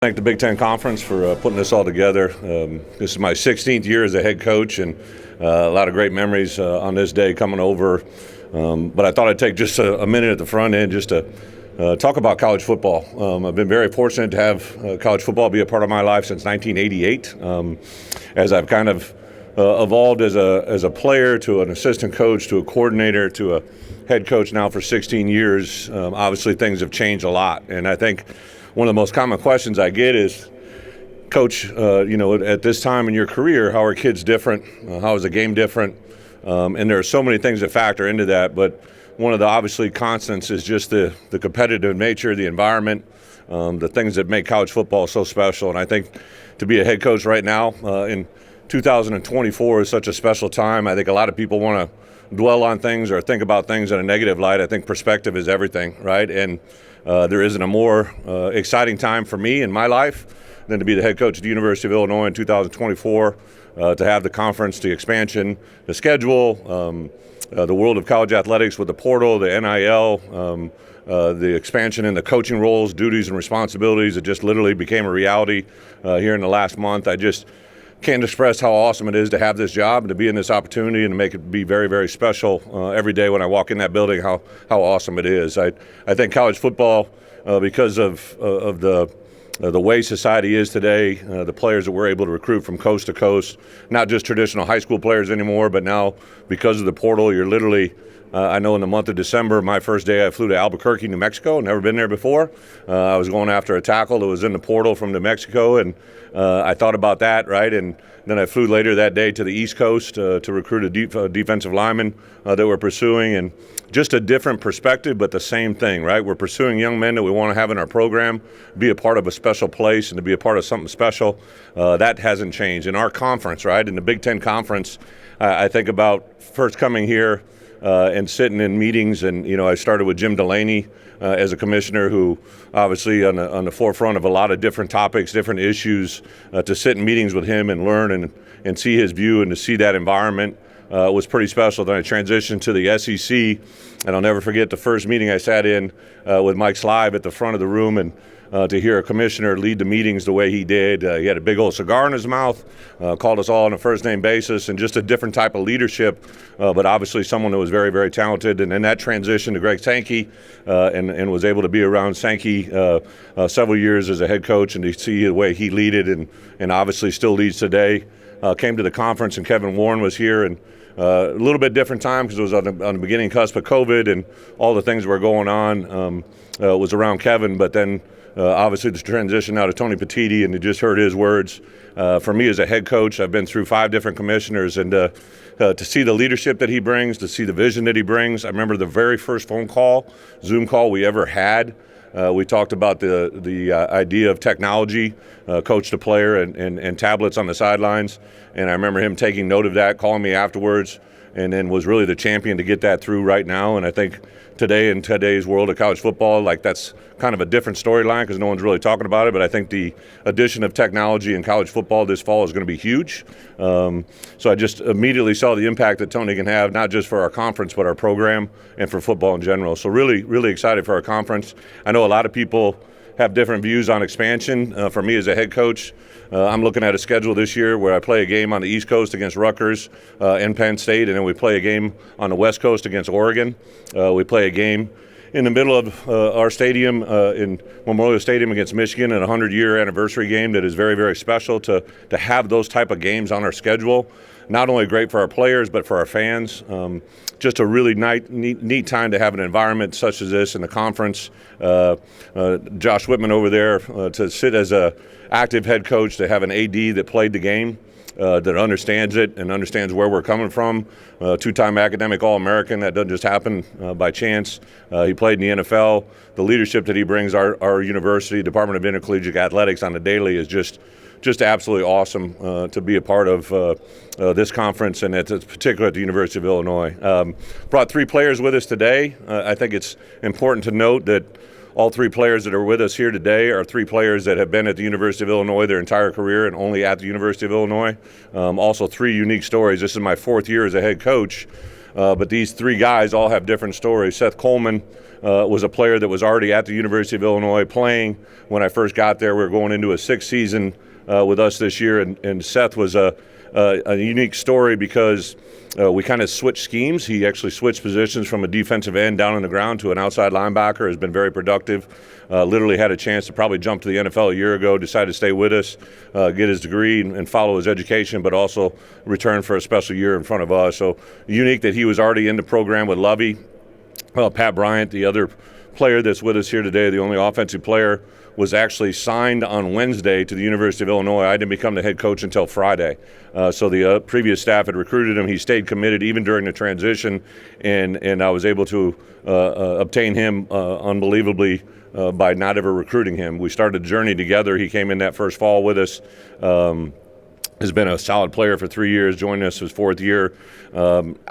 Thank the Big Ten Conference for putting this all together. This is my 16th year as a head coach, and a lot of great memories on this day coming over. But I thought I'd take just a minute at the front end just to talk about college football. I've been very fortunate to have college football be a part of my life since 1988. As I've kind of evolved as a player to an assistant coach to a coordinator to a head coach now for 16 years, obviously things have changed a lot. And I think one of the most common questions I get is, Coach, at this time in your career, how are kids different? How is the game different? And there are so many things that factor into that, but one of the obviously constants is just the competitive nature, the environment, the things that make college football so special. And I think to be a head coach right now in 2024 is such a special time. I think a lot of people want to dwell on things or think about things in a negative light. I think perspective is everything, right? And there isn't a more exciting time for me in my life than to be the head coach at the University of Illinois in 2024, to have the conference, the expansion, the schedule, the world of college athletics with the portal, the NIL, the expansion in the coaching roles, duties, and responsibilities. It just literally became a reality here in the last month. I just can't express how awesome it is to have this job and to be in this opportunity and to make it be very, very special every day when I walk in that building, how awesome it is. I think college football, because of the way society is today, the players that we're able to recruit from coast to coast, not just traditional high school players anymore, but now because of the portal, you're literally I know in the month of December, my first day, I flew to Albuquerque, New Mexico. Never been there before. I was going after a tackle that was in the portal from New Mexico, and I thought about that, right? And then I flew later that day to the East Coast to recruit a defensive lineman that we're pursuing, and just a different perspective, but the same thing, right? We're pursuing young men that we want to have in our program, be a part of a special place, and to be a part of something special. That hasn't changed. In our conference, right, in the Big Ten Conference, I think about first coming here and sitting in meetings, and I started with Jim Delaney as a commissioner, who obviously on the forefront of a lot of different topics, different issues. To sit in meetings with him and learn and see his view and to see that environment was pretty special. Then I transitioned to the SEC, and I'll never forget the first meeting I sat in with Mike Slive at the front of the room, and to hear a commissioner lead the meetings the way he did. He had a big old cigar in his mouth, called us all on a first-name basis, and just a different type of leadership, but obviously someone that was very, very talented. And then that transition to Greg Sankey, and was able to be around Sankey several years as a head coach, and to see the way he leaded and obviously still leads today. Came to the conference, and Kevin Warren was here, and a little bit different time because it was on the beginning cusp of COVID and all the things that were going on was around Kevin, but then obviously the transition now to Tony Petitti, and you just heard his words. For me as a head coach, I've been through 5 different commissioners, and to see the leadership that he brings, to see the vision that he brings. I remember the very first Zoom call we ever had. We talked about the idea of technology, coach to player, and tablets on the sidelines. And I remember him taking note of that, calling me afterwards, and then was really the champion to get that through right now. And I think today, in today's world of college football, like that's kind of a different storyline because no one's really talking about it. But I think the addition of technology in college football this fall is going to be huge. So I just immediately saw the impact that Tony can have, not just for our conference, but our program and for football in general. So really, really excited for our conference. I know a lot of people have different views on expansion. For me as a head coach, I'm looking at a schedule this year where I play a game on the East Coast against Rutgers and Penn State, and then we play a game on the West Coast against Oregon. We play a game in the middle of our stadium in Memorial Stadium against Michigan, and a 100-year anniversary game that is very, very special to have those type of games on our schedule. Not only great for our players, but for our fans. Just a really neat time to have an environment such as this in the conference. Josh Whitman over there to sit as a active head coach, to have an AD that played the game, that understands it and understands where we're coming from. 2-time academic All-American. That doesn't just happen by chance. He played in the NFL. The leadership that he brings our university, Department of Intercollegiate Athletics on the daily is just absolutely awesome to be a part of this conference, and it's particularly at the University of Illinois. Brought 3 players with us today. I think it's important to note that all 3 players that are with us here today are 3 players that have been at the University of Illinois their entire career and only at the University of Illinois. Also 3 unique stories. This is my 4th year as a head coach, but these 3 guys all have different stories. Seth Coleman was a player that was already at the University of Illinois playing when I first got there. We were going into a sixth season with us this year, and Seth was a unique story because we kind of switched schemes. He actually switched positions from a defensive end down on the ground to an outside linebacker, has been very productive. Literally had a chance to probably jump to the NFL a year ago, decided to stay with us, get his degree and follow his education, but also return for a special year in front of us. So unique that he was already in the program with Lovey. Pat Bryant, the other player that's with us here today, the only offensive player, was actually signed on Wednesday to the University of Illinois. I didn't become the head coach until Friday. So the previous staff had recruited him. He stayed committed even during the transition, and I was able to obtain him unbelievably by not ever recruiting him. We started a journey together. He came in that first fall with us. Has been a solid player for 3 years, joined us his fourth year.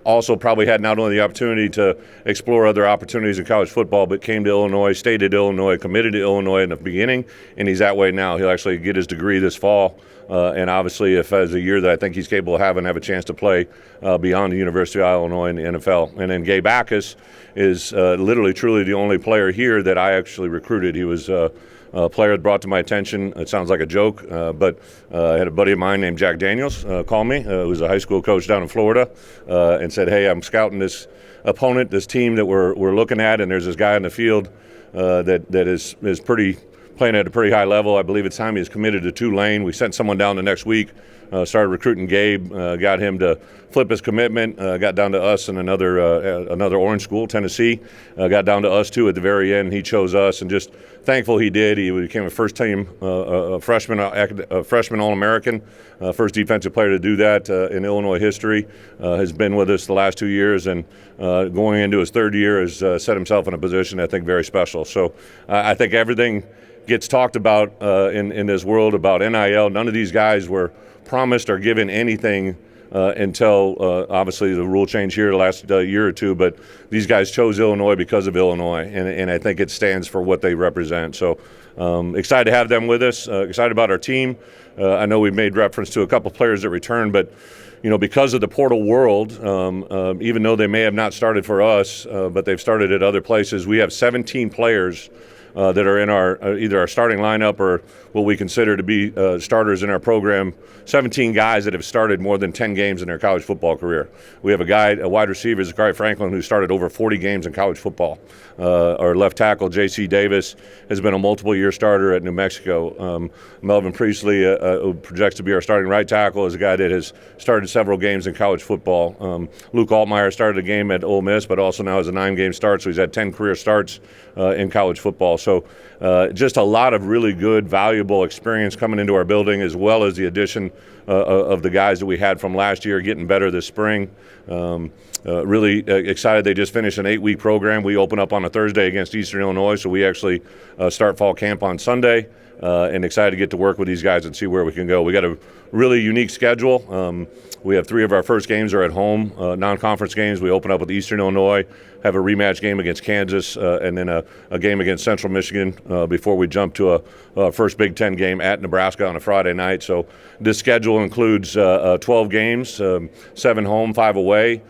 Also probably had not only the opportunity to explore other opportunities in college football, but came to Illinois, stayed at Illinois, committed to Illinois in the beginning, and he's that way now. He'll actually get his degree this fall. And obviously, if as a year that I think he's capable of having, have a chance to play beyond the University of Illinois in the NFL. And then Gabe Backus is literally, truly the only player here that I actually recruited. He was a player that brought to my attention. It sounds like a joke, but I had a buddy of mine named Jack Daniels call me, who was a high school coach down in Florida, and said, hey, I'm scouting this opponent, this team that we're looking at, and there's this guy in the field that is pretty playing at a pretty high level. I believe it's time he's committed to Tulane. We sent someone down the next week, started recruiting Gabe, got him to flip his commitment, got down to us and another Orange school, Tennessee, got down to us too at the very end. He chose us, and just thankful he did. He became a first-team freshman All-American, first defensive player to do that in Illinois history. Has been with us the last 2 years, and going into his third year has set himself in a position I think very special. So I think everything gets talked about in this world about NIL. None of these guys were promised or given anything until obviously the rule change here the last year or two, but these guys chose Illinois because of Illinois, and I think it stands for what they represent. So excited to have them with us, excited about our team. I know we've made reference to a couple players that returned, but because of the portal world, even though they may have not started for us, but they've started at other places, we have 17 players that are in our either our starting lineup or what we consider to be starters in our program. 17 guys that have started more than 10 games in their college football career. We have a wide receiver, Zachary Franklin, who started over 40 games in college football. Our left tackle, J.C. Davis, has been a multiple-year starter at New Mexico. Melvin Priestley, who projects to be our starting right tackle, is a guy that has started several games in college football. Luke Altmaier started a game at Ole Miss, but also now has a 9-game start, so he's had 10 career starts in college football. So just a lot of really good, valuable experience coming into our building, as well as the addition of the guys that we had from last year, getting better this spring. Really excited. They just finished an 8-week program. We open up on a Thursday against Eastern Illinois, so we actually start fall camp on Sunday, and excited to get to work with these guys and see where we can go. We got a really unique schedule. We have 3 of our first games are at home, non-conference games. We open up with Eastern Illinois, have a rematch game against Kansas, and then a game against Central Michigan before we jump to a first Big Ten game at Nebraska on a Friday night. So this schedule includes 12 games, 7 home, 5 away.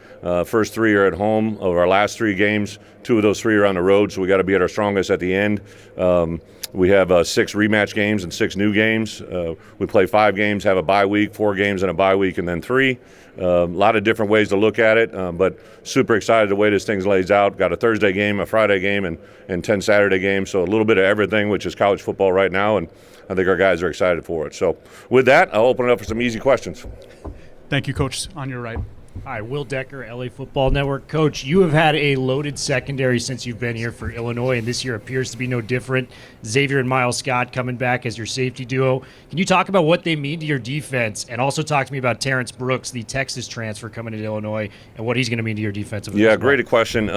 First 3 are at home. Of our last 3 games, 2 of those 3 are on the road, so we got to be at our strongest at the end. We have 6 rematch games and 6 new games. We play 5 games, have a bye week, 4 games and a bye week, and then 3. A lot of different ways to look at it, but super excited the way this thing lays out. Got a Thursday game, a Friday game, and 10 Saturday games, so a little bit of everything, which is college football right now, and I think our guys are excited for it. So with that, I'll open it up for some easy questions. Thank you, Coach. On your right. Hi, Will Decker, LA Football Network. Coach, you have had a loaded secondary since you've been here for Illinois, and this year appears to be no different. Xavier and Miles Scott coming back as your safety duo. Can you talk about what they mean to your defense, and also talk to me about Terrence Brooks, the Texas transfer coming to Illinois, and what he's going to mean to your defensive? Yeah, great question.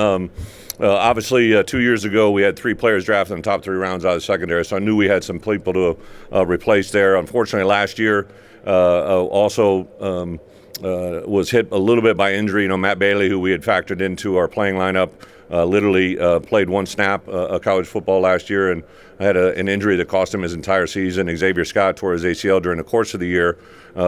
Obviously, 2 years ago, we had 3 players drafted in the top 3 rounds out of the secondary, so I knew we had some people to replace there. Unfortunately, last year was hit a little bit by injury. Matt Bailey, who we had factored into our playing lineup, literally played 1 snap of college football last year and had an injury that cost him his entire season. Xavier Scott tore his ACL during the course of the year.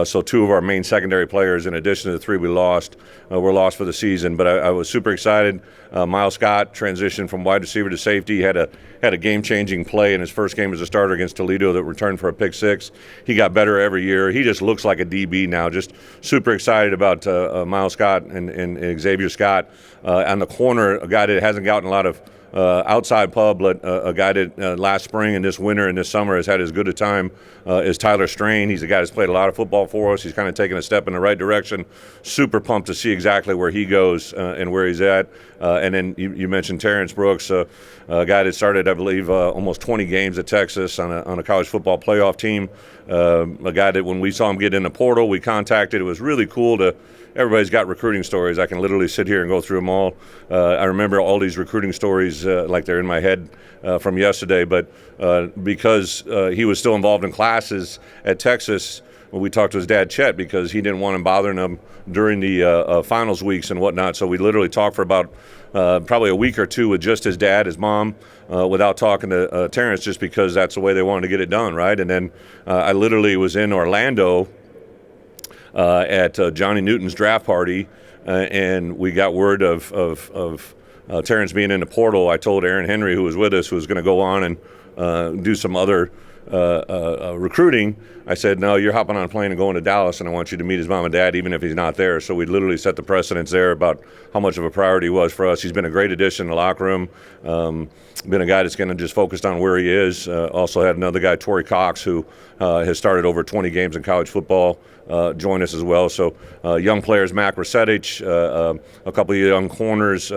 So 2 of our main secondary players, in addition to the 3 we lost, were lost for the season. But I was super excited. Miles Scott transitioned from wide receiver to safety. He had a game-changing play in his first game as a starter against Toledo that returned for a pick 6. He got better every year. He just looks like a DB now. Just super excited about Miles Scott and Xavier Scott. On the corner, a guy that hasn't gotten a lot of outside pub, but a guy that last spring and this winter and this summer has had as good a time is Tyler Strain. He's a guy that's played a lot of football for us. He's kind of taken a step in the right direction. Super pumped to see exactly where he goes and where he's at. And then you mentioned Terrence Brooks, a guy that started, I believe, almost 20 games at Texas on a college football playoff team. A guy that when we saw him get in the portal, we contacted. It was really cool to. Everybody's got recruiting stories. I can literally sit here and go through them all. I remember all these recruiting stories like they're in my head from yesterday. But because he was still involved in classes at Texas, we talked to his dad, Chet, because he didn't want him bothering him during the finals weeks and whatnot. So we literally talked for about probably a week or 2 with just his dad, his mom, without talking to Terrence, just because that's the way they wanted to get it done, right? And then I literally was in Orlando at Johnny Newton's draft party, and we got word of Terrence being in the portal. I told Aaron Henry, who was with us, who was going to go on and do some other recruiting. I said, no, you're hopping on a plane and going to Dallas, and I want you to meet his mom and dad, even if he's not there. So we literally set the precedence there about how much of a priority he was for us. He's been a great addition in the locker room. Been a guy that's going to just focused on where he is. Also had another guy, Torrey Cox, who has started over 20 games in college football, join us as well. So young players, Mac Resetich, a couple of young corners.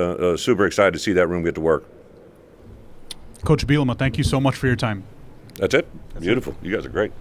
Super excited to see that room get to work. Coach Bielema, thank you so much for your time. That's it. Beautiful. You guys are great.